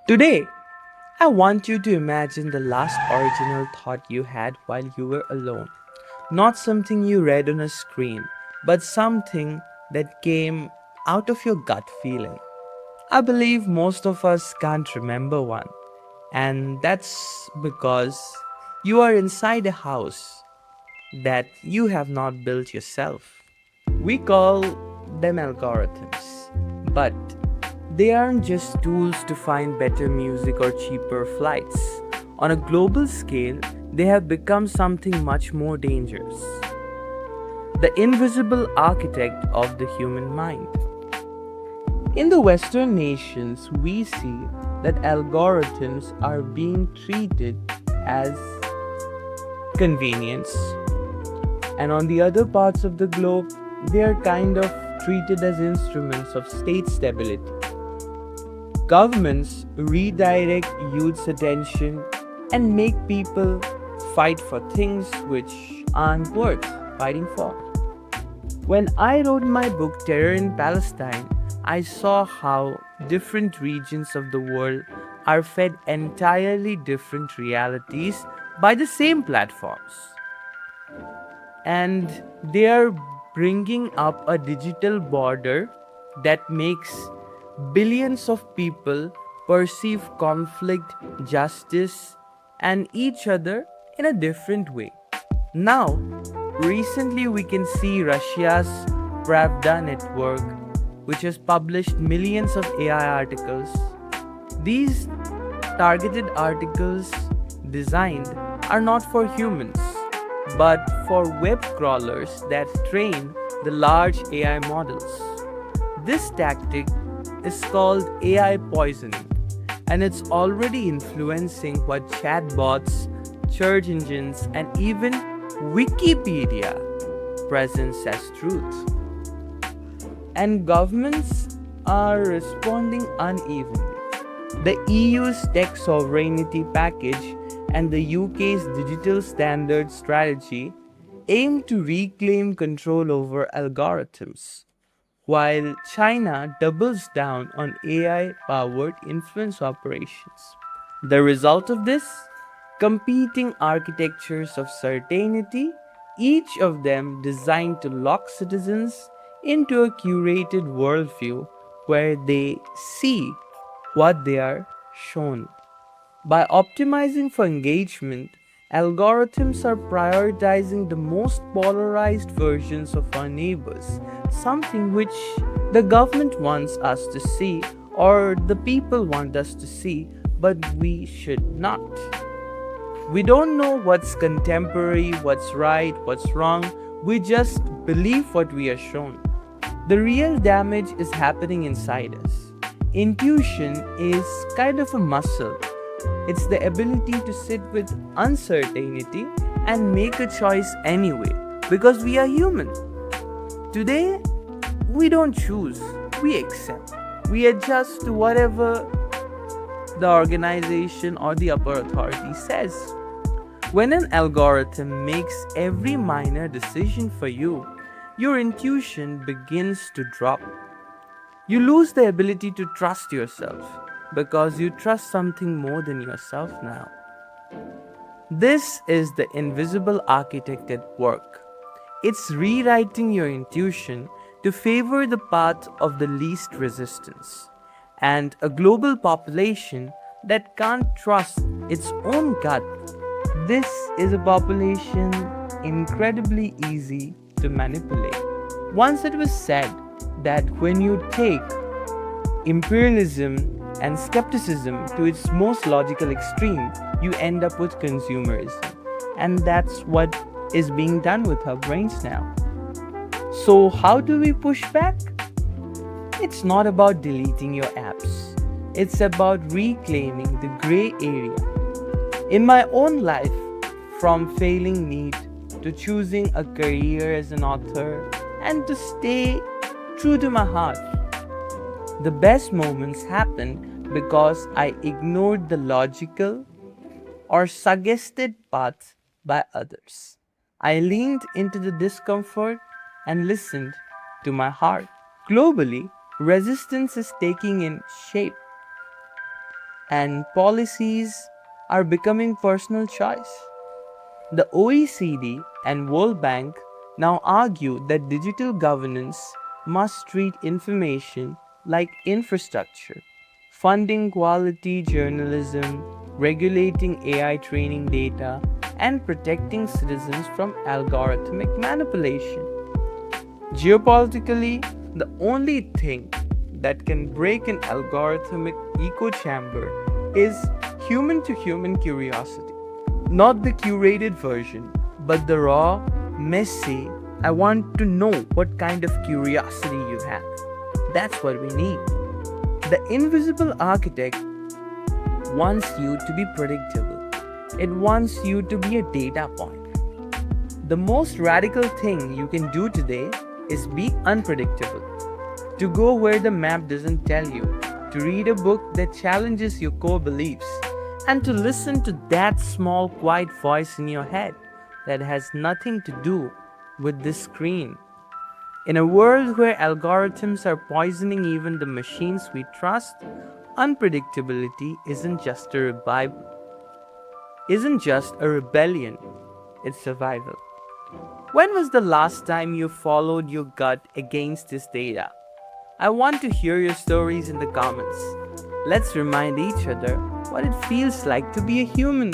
Today, I want you to imagine the last original thought you had while you were alone. Not something you read on a screen, but something that came out of your gut feeling. I believe most of us can't remember one, and that's because you are inside a house that you have not built yourself. We call them algorithms, but they aren't just tools to find better music or cheaper flights. On a global scale, they have become something much more dangerous: the invisible architect of the human mind. In the Western nations, we see that algorithms are being treated as convenience, and on the other parts of the globe, they are kind of treated as instruments of state stability. Governments redirect youth's attention and make people fight for things which aren't worth fighting for. When I wrote my book Terror in Palestine, I saw how different regions of the world are fed entirely different realities by the same platforms. And they are bringing up a digital border that makes billions of people perceive conflict, justice, and each other in a different way. Now, recently we can see Russia's Pravda network, which has published millions of AI articles. These targeted articles designed are not for humans, but for web crawlers that train the large AI models. This tactic is called AI poisoning, and it's already influencing what chatbots, search engines, and even Wikipedia presents as truth. And governments are responding unevenly. The EU's tech sovereignty package and the UK's digital standards strategy aim to reclaim control over algorithms, while China doubles down on AI powered influence operations. The result of this? Competing architectures of certainty, each of them designed to lock citizens into a curated worldview where they see what they are shown. By optimizing for engagement, algorithms are prioritizing the most polarized versions of our neighbors, something which the government wants us to see or the people want us to see, but we should not. We don't know what's contemporary, what's right, what's wrong. We just believe what we are shown. The real damage is happening inside us. Intuition is kind of a muscle. It's the ability to sit with uncertainty and make a choice anyway, because we are human. Today, we don't choose, we accept. We adjust to whatever the organization or the upper authority says. When an algorithm makes every minor decision for you, your intuition begins to drop. You lose the ability to trust yourself because you trust something more than yourself now. This is the invisible architect at work. It's rewriting your intuition to favor the path of the least resistance. And a global population that can't trust its own gut. This is a population incredibly easy to manipulate. Once it was said that when you take imperialism and skepticism to its most logical extreme, you end up with consumerism. And that's what is being done with our brains now. So, how do we push back? It's not about deleting your apps, it's about reclaiming the gray area. In my own life, from failing NEET to choosing a career as an author and to stay true to my heart, the best moments happened because I ignored the logical or suggested paths by others. I leaned into the discomfort and listened to my heart. Globally, resistance is taking in shape. and policies are becoming personal choice. The OECD and World Bank now argue that digital governance must treat information like infrastructure, funding quality journalism, regulating AI training data, and protecting citizens from algorithmic manipulation. Geopolitically, the only thing that can break an algorithmic echo chamber is human to human curiosity. Not the curated version, but the raw, messy, I want to know what kind of curiosity you have. That's what we need. The invisible architect wants you to be predictable. It wants you to be a data point. The most radical thing you can do today is be unpredictable. To go where the map doesn't tell you, to read a book that challenges your core beliefs, and to listen to that small, quiet voice in your head that has nothing to do with this screen. In a world where algorithms are poisoning even the machines we trust, unpredictability isn't just a rebellion, it's survival. When was the last time you followed your gut against this data? I want to hear your stories in the comments. Let's remind each other what it feels like to be a human.